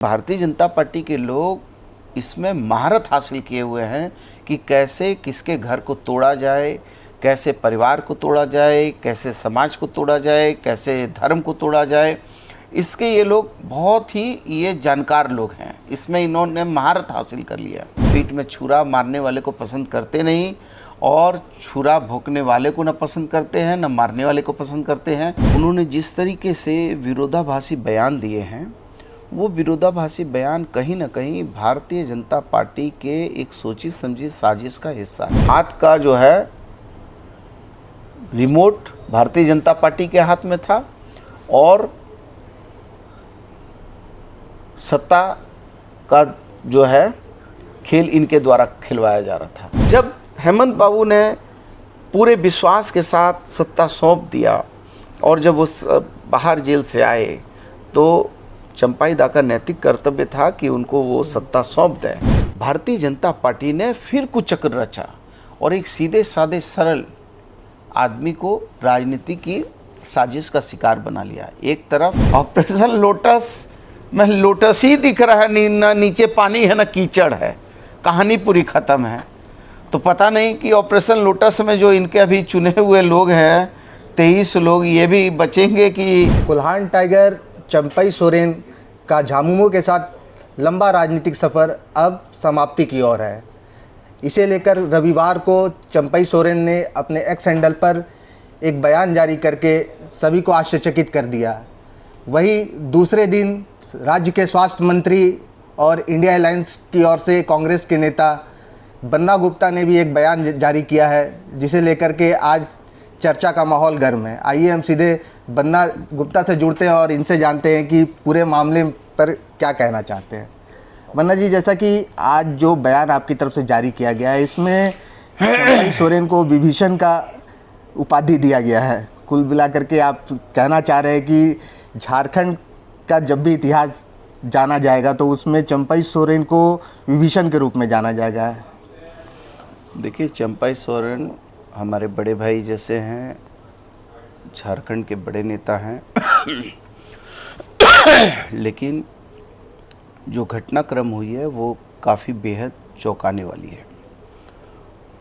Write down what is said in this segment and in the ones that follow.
Bharatiya Janata party के लोग इसमें महारत हासिल किए हुए हैं कि कैसे किसके घर को तोड़ा जाए, कैसे परिवार को तोड़ा जाए, कैसे समाज को तोड़ा जाए, कैसे धर्म को तोड़ा जाए। इसके ये लोग बहुत ही ये जानकार लोग हैं। इसमें इन्होंने महारत हासिल कर लिया। पीठ में छुरा मारने वाले को पसंद करते नहीं और छुरा भोंकने वाले को न पसंद करते हैं, न मारने वाले को पसंद करते हैं। उन्होंने जिस तरीके से विरोधाभासी बयान दिए हैं, वो विरोधाभासी बयान कहीं ना कहीं भारतीय जनता पार्टी के एक सोची समझी साजिश का हिस्सा है। हाथ का जो है रिमोट भारतीय जनता पार्टी के हाथ में था और सत्ता का जो है खेल इनके द्वारा खिलवाया जा रहा था। जब हेमंत बाबू ने पूरे विश्वास के साथ सत्ता सौंप दिया और जब वो बाहर जेल से आए तो चंपाई दा का नैतिक कर्तव्य था कि उनको वो सत्ता सौंप दें। भारतीय जनता पार्टी ने फिर कुचक्र रचा और एक सीधे साधे सरल आदमी को राजनीति की साजिश का शिकार बना लिया। एक तरफ ऑपरेशन लोटस में लोटस ही दिख रहा है, ना नीचे पानी है ना कीचड़ है, कहानी पूरी ख़त्म है। तो पता नहीं कि ऑपरेशन लोटस में जो इनके अभी चुने हुए लोग हैं 23 लोग, ये भी बचेंगे कि कुल्हान टाइगर चंपाई सोरेन का झामुमो के साथ लंबा राजनीतिक सफ़र अब समाप्ति की ओर है। इसे लेकर रविवार को चंपाई सोरेन ने अपने एक्स हैंडल पर एक बयान जारी करके सभी को आश्चर्यचकित कर दिया। वहीं दूसरे दिन राज्य के स्वास्थ्य मंत्री और इंडिया अलायंस की ओर से कांग्रेस के नेता बन्ना गुप्ता ने भी एक बयान जारी किया है, जिसे लेकर के आज चर्चा का माहौल गर्म है। आइए हम सीधे बन्ना गुप्ता से जुड़ते हैं और इनसे जानते हैं कि पूरे मामले पर क्या कहना चाहते हैं। बन्ना जी, जैसा कि आज जो बयान आपकी तरफ से जारी किया गया है, इसमें चंपाई सोरेन को विभीषण का उपाधि दिया गया है। कुल मिलाकर के आप कहना चाह रहे हैं कि झारखंड का जब भी इतिहास जाना जाएगा तो उसमें चंपाई सोरेन को विभीषण के रूप में जाना जाएगा। देखिए, चंपाई सोरेन हमारे बड़े भाई जैसे हैं, झारखंड के बड़े नेता हैं लेकिन जो घटनाक्रम हुई है वो काफ़ी बेहद चौंकाने वाली है।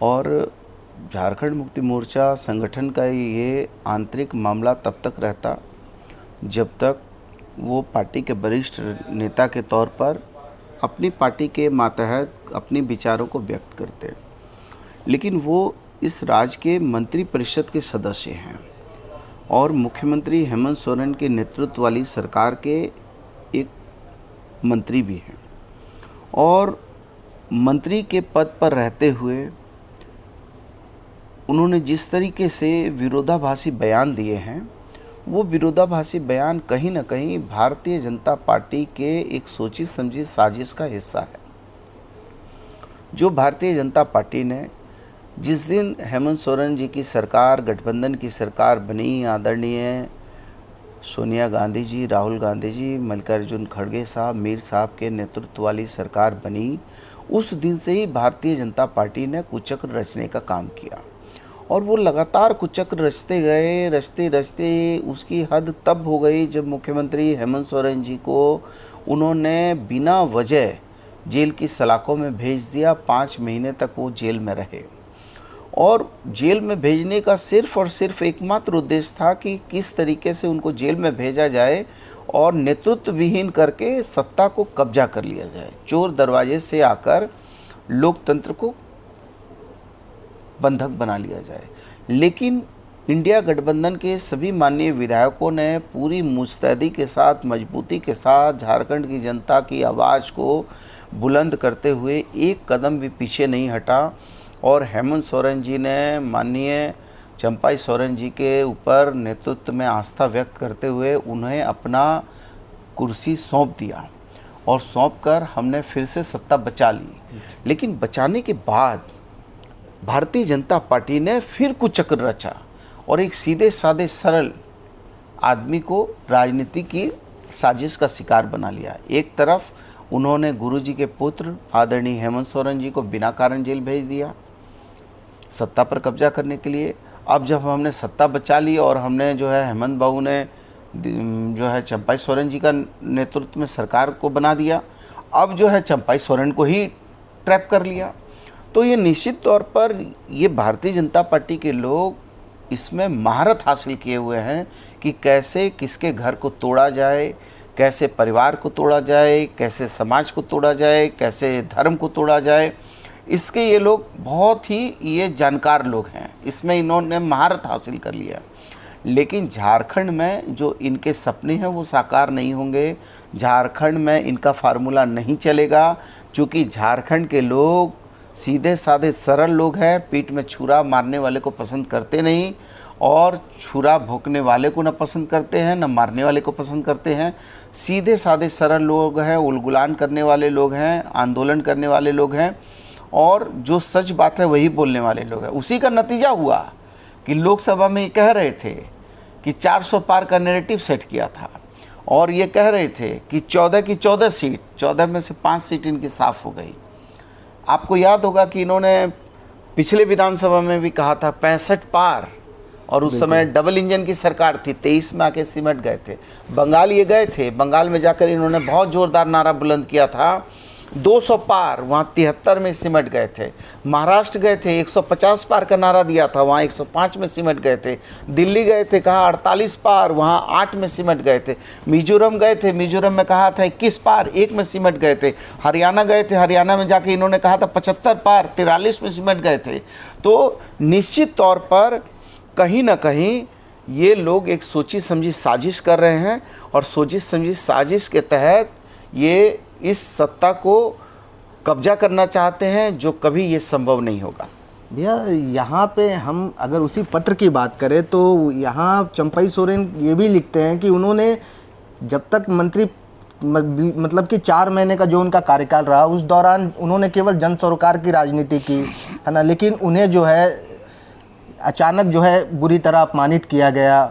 और झारखंड मुक्ति मोर्चा संगठन का ये आंतरिक मामला तब तक रहता जब तक वो पार्टी के वरिष्ठ नेता के तौर पर अपनी पार्टी के मातहत अपने विचारों को व्यक्त करते, लेकिन वो इस राज्य के मंत्री परिषद के सदस्य हैं और मुख्यमंत्री हेमंत सोरेन के नेतृत्व वाली सरकार के एक मंत्री भी हैं। और मंत्री के पद पर रहते हुए उन्होंने जिस तरीके से विरोधाभासी बयान दिए हैं, वो विरोधाभासी बयान कहीं ना कहीं भारतीय जनता पार्टी के एक सोची समझी साजिश का हिस्सा है। जो भारतीय जनता पार्टी ने जिस दिन हेमंत सोरेन जी की सरकार, गठबंधन की सरकार बनी, आदरणीय सोनिया गांधी जी, राहुल गांधी जी, मल्लिकार्जुन खड़गे साहब, मीर साहब के नेतृत्व वाली सरकार बनी, उस दिन से ही भारतीय जनता पार्टी ने कुचक्र रचने का काम किया। और वो लगातार कुचक्र रचते गए, रचते उसकी हद तब हो गई जब मुख्यमंत्री हेमंत सोरेन जी को उन्होंने बिना वजह जेल की सलाखों में भेज दिया। 5 महीने तक वो जेल में रहे और जेल में भेजने का सिर्फ और सिर्फ एकमात्र उद्देश्य था कि किस तरीके से उनको जेल में भेजा जाए और नेतृत्व विहीन करके सत्ता को कब्जा कर लिया जाए, चोर दरवाजे से आकर लोकतंत्र को बंधक बना लिया जाए। लेकिन इंडिया गठबंधन के सभी माननीय विधायकों ने पूरी मुस्तैदी के साथ, मजबूती के साथ झारखंड की जनता की आवाज़ को बुलंद करते हुए एक कदम भी पीछे नहीं हटा और हेमंत सोरेन जी ने माननीय चंपाई सोरेन जी के ऊपर नेतृत्व में आस्था व्यक्त करते हुए उन्हें अपना कुर्सी सौंप दिया और सौंप कर हमने फिर से सत्ता बचा ली। लेकिन बचाने के बाद भारतीय जनता पार्टी ने फिर कुचक्र रचा और एक सीधे साधे सरल आदमी को राजनीति की साजिश का शिकार बना लिया। एक तरफ उन्होंने गुरुजी के पुत्र आदरणीय हेमंत सोरेन जी को बिना कारण जेल भेज दिया सत्ता पर कब्जा करने के लिए। अब जब हमने सत्ता बचा ली और हमने जो है हेमंत बाबू ने जो है चंपाई सोरेन जी का नेतृत्व में सरकार को बना दिया, अब जो है चंपाई सोरेन को ही ट्रैप कर लिया। तो ये निश्चित तौर पर ये भारतीय जनता पार्टी के लोग इसमें महारत हासिल किए हुए हैं कि कैसे किसके घर को तोड़ा जाए, कैसे परिवार को तोड़ा जाए, कैसे समाज को तोड़ा जाए, कैसे धर्म को तोड़ा जाए। इसके ये लोग बहुत ही ये जानकार लोग हैं, इसमें इन्होंने महारत हासिल कर लिया। लेकिन झारखंड में जो इनके सपने हैं वो साकार नहीं होंगे, झारखंड में इनका फार्मूला नहीं चलेगा, क्योंकि झारखंड के लोग सीधे साधे सरल लोग हैं, पीठ में छुरा मारने वाले को पसंद करते नहीं, और छुरा भोंकने वाले को न पसंद करते हैं, न मारने वाले को पसंद करते हैं। सीधे साधे सरल लोग हैं, उलगुलान करने वाले लोग हैं, आंदोलन करने वाले लोग हैं, और जो सच बात है वही बोलने वाले लोग हैं। उसी का नतीजा हुआ कि लोकसभा में ये कह रहे थे कि 400 पार का नैरेटिव सेट किया था, और ये कह रहे थे कि 14 की 14 सीट, 14 में से 5 सीट इनकी साफ़ हो गई। आपको याद होगा कि इन्होंने पिछले विधानसभा में भी कहा था 65 पार, और उस समय डबल इंजन की सरकार थी, 23 में आके सिमट गए थे। बंगाल ये गए थे, बंगाल में जाकर इन्होंने बहुत ज़ोरदार नारा बुलंद किया था 200 पार, वहाँ 73 में सिमट गए थे। महाराष्ट्र गए थे, 150 पार का नारा दिया था, वहाँ 105 में सिमट गए थे। दिल्ली गए थे, कहा 48 पार, वहाँ 8 में सिमट गए थे। मिजोरम गए थे, मिजोरम में कहा था 21 पार, 1 में सिमट गए थे। हरियाणा गए थे, हरियाणा में जाके इन्होंने कहा था 75 पार, 43 में सिमट गए थे। तो निश्चित तौर पर कहीं ना कहीं ये लोग एक सोची समझी साजिश कर रहे हैं, और सोची समझी साजिश के तहत ये इस सत्ता को कब्जा करना चाहते हैं, जो कभी ये संभव नहीं होगा। भैया यहाँ पे हम अगर उसी पत्र की बात करें तो यहाँ चंपाई सोरेन ये भी लिखते हैं कि उन्होंने जब तक मंत्री मतलब कि 4 महीने का जो उनका कार्यकाल रहा उस दौरान उन्होंने केवल जन सरोकार की राजनीति की, है ना, लेकिन उन्हें जो है अचानक जो है बुरी तरह अपमानित किया गया।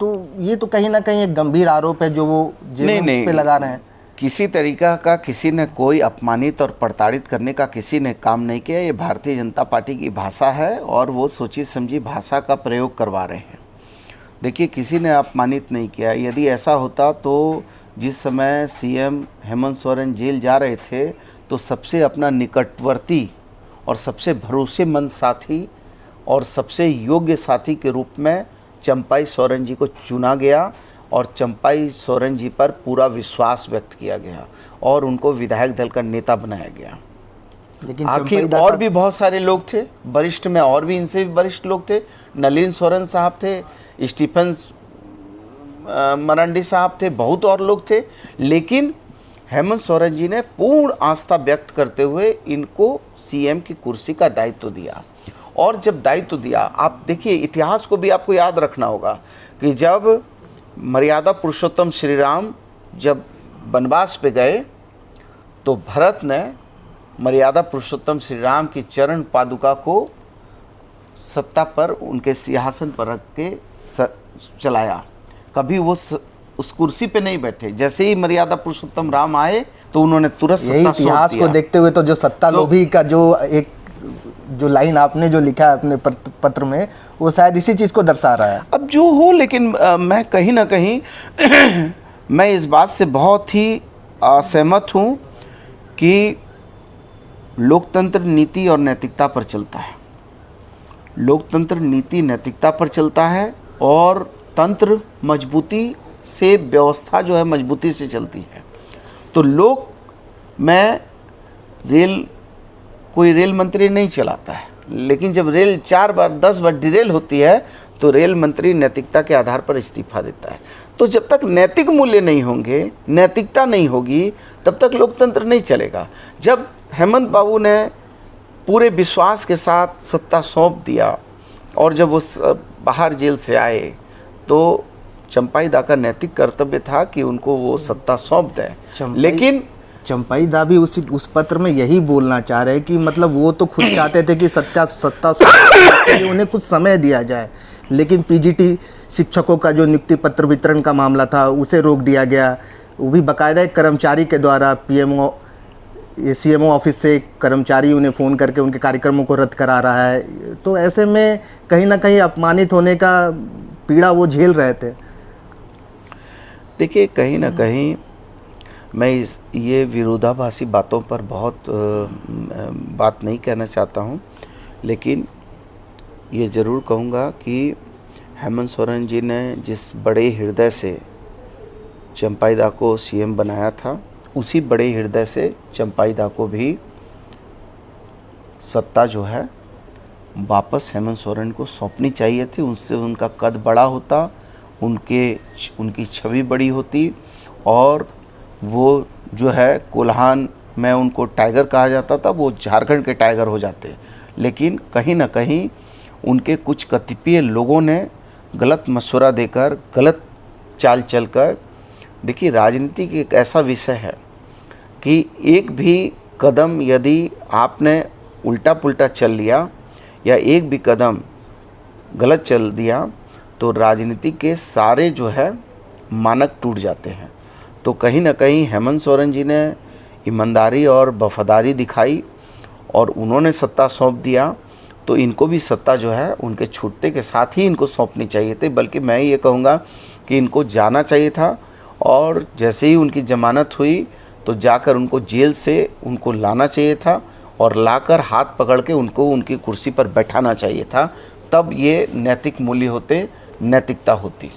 तो ये तो कहीं ना कहीं एक गंभीर आरोप है जो वो जेब पे लगा रहे हैं। किसी तरीका का किसी ने कोई अपमानित और प्रताड़ित करने का किसी ने काम नहीं किया। ये भारतीय जनता पार्टी की भाषा है, और वो सोची समझी भाषा का प्रयोग करवा रहे हैं। देखिए, किसी ने अपमानित नहीं किया। यदि ऐसा होता तो जिस समय सीएम हेमंत सोरेन जेल जा रहे थे तो सबसे अपना निकटवर्ती और सबसे भरोसेमंद साथी और सबसे योग्य साथी के रूप में चंपाई सोरेन जी को चुना गया, और चंपाई सोरेन जी पर पूरा विश्वास व्यक्त किया गया, और उनको विधायक दल का नेता बनाया गया। लेकिन आखिर और भी बहुत सारे लोग थे वरिष्ठ में, और भी इनसे भी वरिष्ठ लोग थे। नलिन सोरेन साहब थे, स्टीफन मरांडी साहब थे, बहुत और लोग थे। लेकिन हेमंत सोरेन जी ने पूर्ण आस्था व्यक्त करते हुए इनको सीएम की कुर्सी का दायित्व दिया। और जब दायित्व दिया, आप देखिए इतिहास को भी आपको याद रखना होगा कि जब मर्यादा पुरुषोत्तम श्री राम जब वनवास पे गए तो भरत ने मर्यादा पुरुषोत्तम श्री राम की चरण पादुका को सत्ता पर उनके सिंहासन पर रख के चलाया। कभी वो उस कुर्सी पे नहीं बैठे। जैसे ही मर्यादा पुरुषोत्तम राम आए तो उन्होंने तुरंत सत्ता सौंप दिया। इतिहास को देखते हुए तो जो सत्ता लोभी का जो लाइन आपने जो लिखा है अपने पत्र में, वो शायद इसी चीज़ को दर्शा रहा है। अब जो हो, लेकिन मैं कहीं ना कहीं मैं इस बात से बहुत ही असहमत हूँ कि लोकतंत्र नीति और नैतिकता पर चलता है। लोकतंत्र नीति नैतिकता पर चलता है, और तंत्र मजबूती से, व्यवस्था जो है मजबूती से चलती है। तो लोक में कोई रेल मंत्री नहीं चलाता है, लेकिन जब रेल 4 बार 10 बार डिरेल होती है तो रेल मंत्री नैतिकता के आधार पर इस्तीफा देता है। तो जब तक नैतिक मूल्य नहीं होंगे, नैतिकता नहीं होगी, तब तक लोकतंत्र नहीं चलेगा। जब हेमंत बाबू ने पूरे विश्वास के साथ सत्ता सौंप दिया, और जब वो बाहर जेल से आए तो चंपाई दा का नैतिक कर्तव्य था कि उनको वो सत्ता सौंप दें। लेकिन चंपाई दा भी उस पत्र में यही बोलना चाह रहे हैं कि मतलब वो तो खुद चाहते थे कि सत्ता उन्हें कुछ समय दिया जाए, लेकिन पीजीटी शिक्षकों का जो नियुक्ति पत्र वितरण का मामला था उसे रोक दिया गया। वो भी बाकायदा एक कर्मचारी के द्वारा सीएमओ ऑफिस से कर्मचारी उन्हें फ़ोन करके उनके कार्यक्रमों को रद्द करा रहा है। तो ऐसे में कहीं ना कहीं अपमानित होने का पीड़ा वो झेल रहे थे। देखिए, कहीं ना कहीं मैं ये विरोधाभासी बातों पर बहुत बात नहीं कहना चाहता हूँ, लेकिन ये ज़रूर कहूँगा कि हेमंत सोरेन जी ने जिस बड़े हृदय से चंपाईदा को सीएम बनाया था, उसी बड़े हृदय से चंपाईदा को भी सत्ता जो है वापस हेमंत सोरेन को सौंपनी चाहिए थी। उससे उनका कद बड़ा होता, उनकी छवि बड़ी होती, और वो जो है कोल्हान में उनको टाइगर कहा जाता था, वो झारखंड के टाइगर हो जाते। लेकिन कहीं ना कहीं उनके कुछ कतिपय लोगों ने गलत मशवरा देकर, गलत चाल चलकर, देखिए राजनीति एक ऐसा विषय है कि एक भी कदम यदि आपने उल्टा पुल्टा चल लिया या एक भी कदम गलत चल दिया तो राजनीति के सारे जो है मानक टूट जाते हैं। तो कहीं ना कहीं हेमंत सोरेन जी ने ईमानदारी और वफादारी दिखाई और उन्होंने सत्ता सौंप दिया, तो इनको भी सत्ता जो है उनके छूटते के साथ ही इनको सौंपनी चाहिए थी। बल्कि मैं ये कहूँगा कि इनको जाना चाहिए था, और जैसे ही उनकी ज़मानत हुई तो जाकर उनको जेल से उनको लाना चाहिए था और लाकर हाथ पकड़ के उनको उनकी कुर्सी पर बैठाना चाहिए था। तब ये नैतिक मूल्य होते, नैतिकता होती।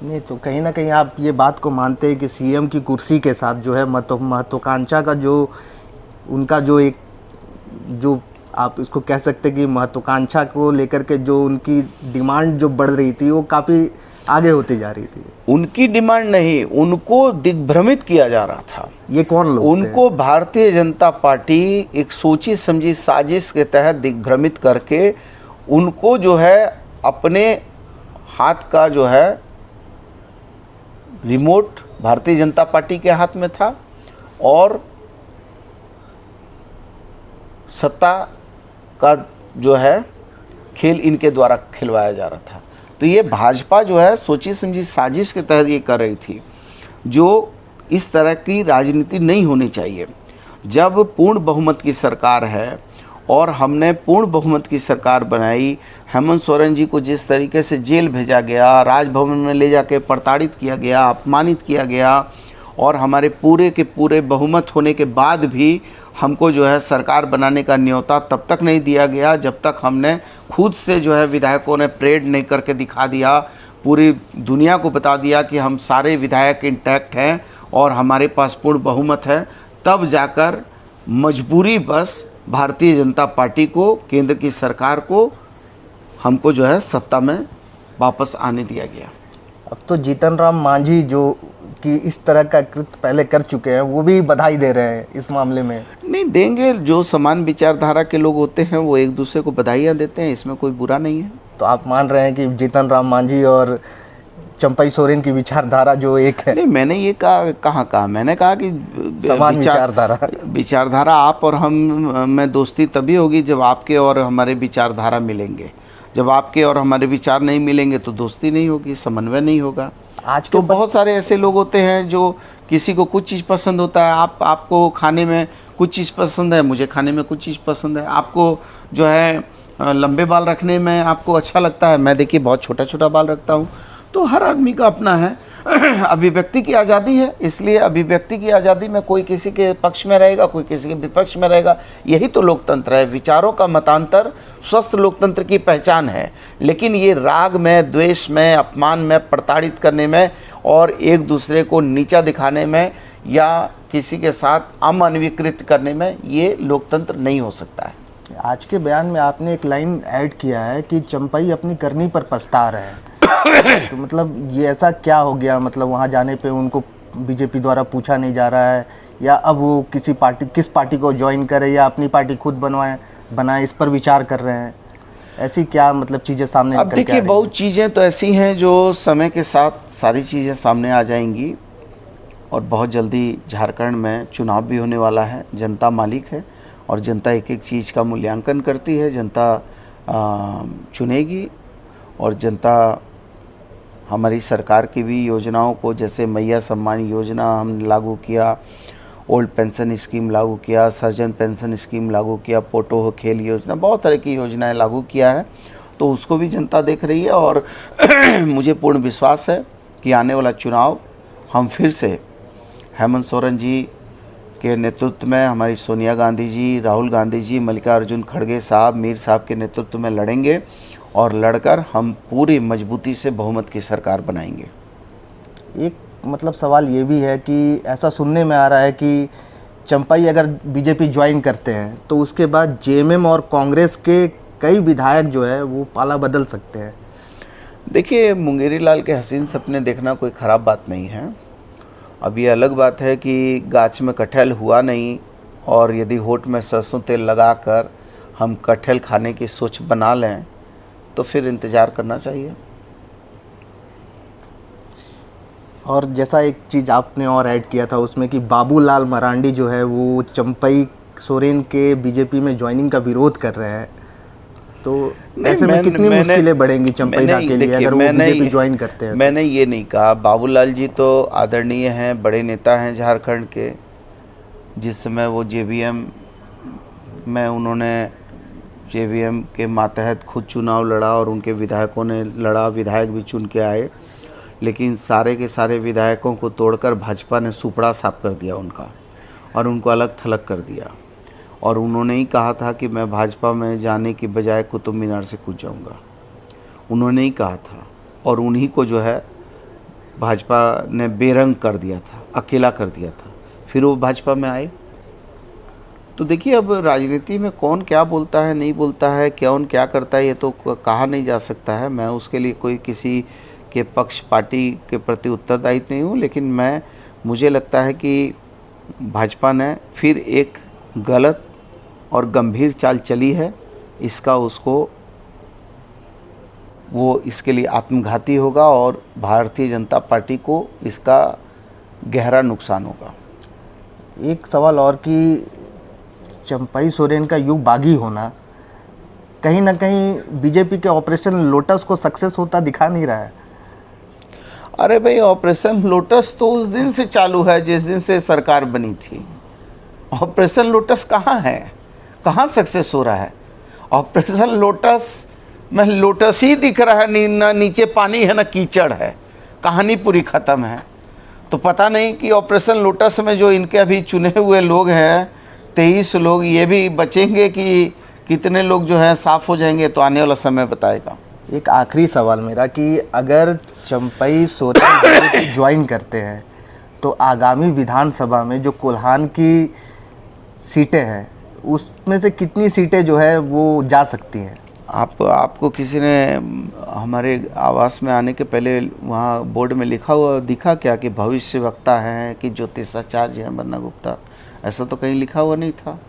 नहीं तो कहीं ना कहीं आप ये बात को मानते हैं कि सीएम की कुर्सी के साथ जो है महत्वाकांक्षा का जो उनका जो एक जो आप इसको कह सकते हैं कि महत्वाकांक्षा को लेकर के जो उनकी डिमांड जो बढ़ रही थी वो काफ़ी आगे होती जा रही थी। उनकी डिमांड नहीं, उनको दिग्भ्रमित किया जा रहा था। ये कौन लोग उनको भारतीय जनता पार्टी एक सोची समझी साजिश के तहत दिग्भ्रमित करके उनको जो है अपने हाथ का जो है रिमोट भारतीय जनता पार्टी के हाथ में था और सत्ता का जो है खेल इनके द्वारा खिलवाया जा रहा था। तो ये भाजपा जो है सोची समझी साजिश के तहत ये कर रही थी, जो इस तरह की राजनीति नहीं होनी चाहिए। जब पूर्ण बहुमत की सरकार है और हमने पूर्ण बहुमत की सरकार बनाई, हेमंत सोरेन जी को जिस तरीके से जेल भेजा गया, राजभवन में ले जाके प्रताड़ित किया गया, अपमानित किया गया, और हमारे पूरे के पूरे बहुमत होने के बाद भी हमको जो है सरकार बनाने का न्योता तब तक नहीं दिया गया जब तक हमने खुद से जो है विधायकों ने परेड नहीं करके दिखा दिया, पूरी दुनिया को बता दिया कि हम सारे विधायक इंटैक्ट हैं और हमारे पास पूर्ण बहुमत है। तब जाकर मजबूरी बस भारतीय जनता पार्टी को, केंद्र की सरकार को, हमको जो है सत्ता में वापस आने दिया गया। अब तो जीतन राम मांझी जो कि इस तरह का कृत्य पहले कर चुके हैं वो भी बधाई दे रहे हैं इस मामले में। नहीं देंगे, जो समान विचारधारा के लोग होते हैं वो एक दूसरे को बधाइयाँ देते हैं, इसमें कोई बुरा नहीं है। तो आप मान रहे हैं कि जीतन राम मांझी और चंपई सोरेन की विचारधारा जो एक है। नहीं, मैंने ये कहाँ कहा, मैंने कहा कि समान विचारधारा आप और हम में दोस्ती तभी होगी जब आपके और हमारे विचारधारा मिलेंगे। जब आपके और हमारे विचार नहीं मिलेंगे तो दोस्ती नहीं होगी, समन्वय नहीं होगा। आज तो बहुत सारे ऐसे लोग होते हैं जो किसी को कुछ चीज़ पसंद होता है, आपको खाने में कुछ चीज़ पसंद है, मुझे खाने में कुछ चीज़ पसंद है। आपको जो है लंबे बाल रखने में आपको अच्छा लगता है, मैं देखिए बहुत छोटा छोटा बाल रखता हूँ। तो हर आदमी का अपना है, अभिव्यक्ति की आज़ादी है, इसलिए अभिव्यक्ति की आज़ादी में कोई किसी के पक्ष में रहेगा, कोई किसी के विपक्ष में रहेगा। यही तो लोकतंत्र है। विचारों का मतांतर स्वस्थ लोकतंत्र की पहचान है। लेकिन ये राग में, द्वेष में, अपमान में, प्रताड़ित करने में और एक दूसरे को नीचा दिखाने में या किसी के साथ अमानवीकृत करने में ये लोकतंत्र नहीं हो सकता है। आज के बयान में आपने एक लाइन ऐड किया है कि चंपई अपनी करनी पर पछता रहे हैं। तो मतलब ये ऐसा क्या हो गया, मतलब वहाँ जाने पे उनको बीजेपी द्वारा पूछा नहीं जा रहा है, या अब वो किस पार्टी को ज्वाइन करे या अपनी पार्टी खुद बनाए, इस पर विचार कर रहे हैं? ऐसी क्या मतलब चीज़ें सामने अब देखिए, बहुत चीज़ें तो ऐसी हैं जो समय के साथ सारी चीज़ें सामने आ जाएंगी और बहुत जल्दी झारखंड में चुनाव भी होने वाला है। जनता मालिक है और जनता एक एक चीज़ का मूल्यांकन करती है। जनता चुनेगी और जनता हमारी सरकार की भी योजनाओं को, जैसे मैया सम्मान योजना हमने लागू किया, ओल्ड पेंशन स्कीम लागू किया, सर्जन पेंशन स्कीम लागू किया, पोटो खेल योजना, बहुत तरह की योजनाएं लागू किया है। तो उसको भी जनता देख रही है और मुझे पूर्ण विश्वास है कि आने वाला चुनाव हम फिर से हेमंत सोरेन जी के नेतृत्व में, हमारी सोनिया गांधी जी, राहुल गांधी जी, मल्लिकार्जुन खड़गे साहब, मीर साहब के नेतृत्व में लड़ेंगे और लड़कर हम पूरी मजबूती से बहुमत की सरकार बनाएंगे। एक मतलब सवाल ये भी है कि ऐसा सुनने में आ रहा है कि चंपाई अगर बीजेपी ज्वाइन करते हैं तो उसके बाद जेएमएम और कांग्रेस के कई विधायक जो है वो पाला बदल सकते हैं। देखिए, मुंगेरी लाल के हसीन सपने देखना कोई ख़राब बात नहीं है। अब ये अलग बात है कि गाछ में कटहल हुआ नहीं और यदि होठ में सरसों तेल लगाकर हम कटहल खाने की सोच बना लें तो फिर इंतज़ार करना चाहिए। और जैसा एक चीज़ आपने और ऐड किया था उसमें कि बाबूलाल मरांडी जो है वो चंपई सोरेन के बीजेपी में ज्वाइनिंग का विरोध कर रहे हैं, तो ऐसे में कितनी मुश्किलें बढ़ेंगी चंपईदा के लिए अगर वो बीजेपी ज्वाइन करते हैं? मैंने ये नहीं कहा। बाबूलाल जी तो आदरणीय हैं, बड़े नेता हैं झारखंड के। जिस समय वो जेवीएम में उन्होंने जेवीएम के मातहत खुद चुनाव लड़ा और उनके विधायकों ने लड़ा, विधायक भी चुन के आए, लेकिन सारे के सारे विधायकों को तोड़कर भाजपा ने सुपड़ा साफ कर दिया उनका और उनको अलग थलग कर दिया। और उन्होंने ही कहा था कि मैं भाजपा में जाने की बजाय कुतुब मीनार से कूद जाऊंगा, उन्होंने ही कहा था। और उन्हीं को जो है भाजपा ने बेरंग कर दिया था, अकेला कर दिया था, फिर वो भाजपा में आए। तो देखिए, अब राजनीति में कौन क्या बोलता है, नहीं बोलता है, कौन क्या करता है, ये तो कहा नहीं जा सकता है। मैं उसके लिए कोई किसी के पक्ष पार्टी के प्रति उत्तरदायित्व नहीं हूँ, लेकिन मुझे लगता है कि भाजपा ने फिर एक गलत और गंभीर चाल चली है। इसका वो इसके लिए आत्मघाती होगा और भारतीय जनता पार्टी को इसका गहरा नुकसान होगा। एक सवाल और कि चंपई सोरेन का युग बागी होना कहीं ना कहीं बीजेपी के ऑपरेशन लोटस को सक्सेस होता दिखा नहीं रहा है। अरे भाई, ऑपरेशन लोटस तो उस दिन से चालू है जिस दिन से सरकार बनी थी। ऑपरेशन लोटस कहाँ है, कहाँ सक्सेस हो रहा है? ऑपरेशन लोटस में लोटस ही दिख रहा है, ना नीचे पानी है ना कीचड़ है, कहानी पूरी ख़त्म है। तो पता नहीं कि ऑपरेशन लोटस में जो इनके अभी चुने हुए लोग हैं 23 लोग, ये भी बचेंगे कि कितने लोग जो है साफ़ हो जाएंगे, तो आने वाला समय बताएगा। एक आखिरी सवाल मेरा कि अगर चंपई सोरेन ज्वाइन करते हैं तो आगामी विधानसभा में जो कोल्हान की सीटें हैं उसमें से कितनी सीटें जो है वो जा सकती हैं? आपको किसी ने हमारे आवास में आने के पहले वहाँ बोर्ड में लिखा हुआ दिखा क्या कि भविष्य वक्ता है कि ज्योतिषाचार्य हैं बन्ना गुप्ता? ऐसा तो कहीं लिखा हुआ नहीं था।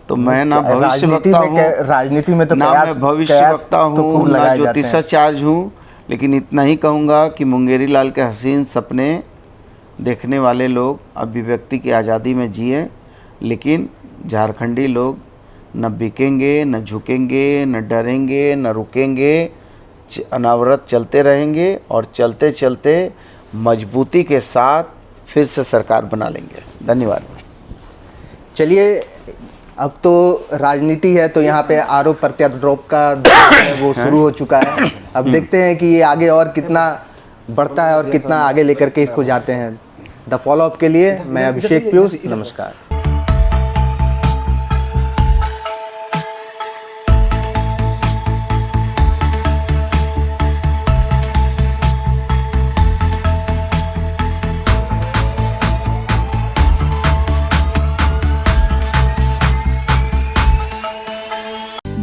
तो मैं ना भविष्य वक्ता हूँ, राजनीति में तो ना मैं भविष्य वक्ता हूँ, ना ज्योतिषाचार्य हूँ, लेकिन इतना ही कहूँगा कि मुंगेरी लाल के हसीन सपने देखने वाले लोग अभिव्यक्ति की आज़ादी में जिए, लेकिन झारखंडी लोग न बिकेंगे, न झुकेंगे, न डरेंगे, न रुकेंगे, अनावरत चलते रहेंगे और चलते चलते मजबूती के साथ फिर से सरकार बना लेंगे। धन्यवाद। चलिए, अब तो राजनीति है तो यहाँ पे आरोप प्रत्यारोप का वो शुरू हो चुका है। अब देखते हैं कि ये आगे और कितना बढ़ता है और कितना आगे लेकर के इसको जाते हैं। द फॉलोअप के लिए मैं अभिषेक पीयूष, नमस्कार।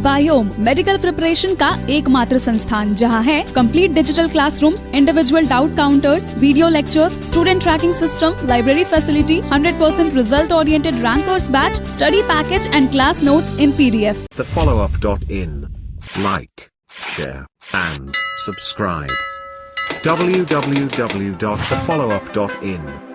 बायोम मेडिकल प्रिपरेशन का एकमात्र संस्थान जहां है complete digital classrooms, individual doubt counters, video lectures, student tracking system, library facility, 100% result oriented rankers batch, study package and class notes in PDF. thefollowup.in. Like, share, and subscribe. www.thefollowup.in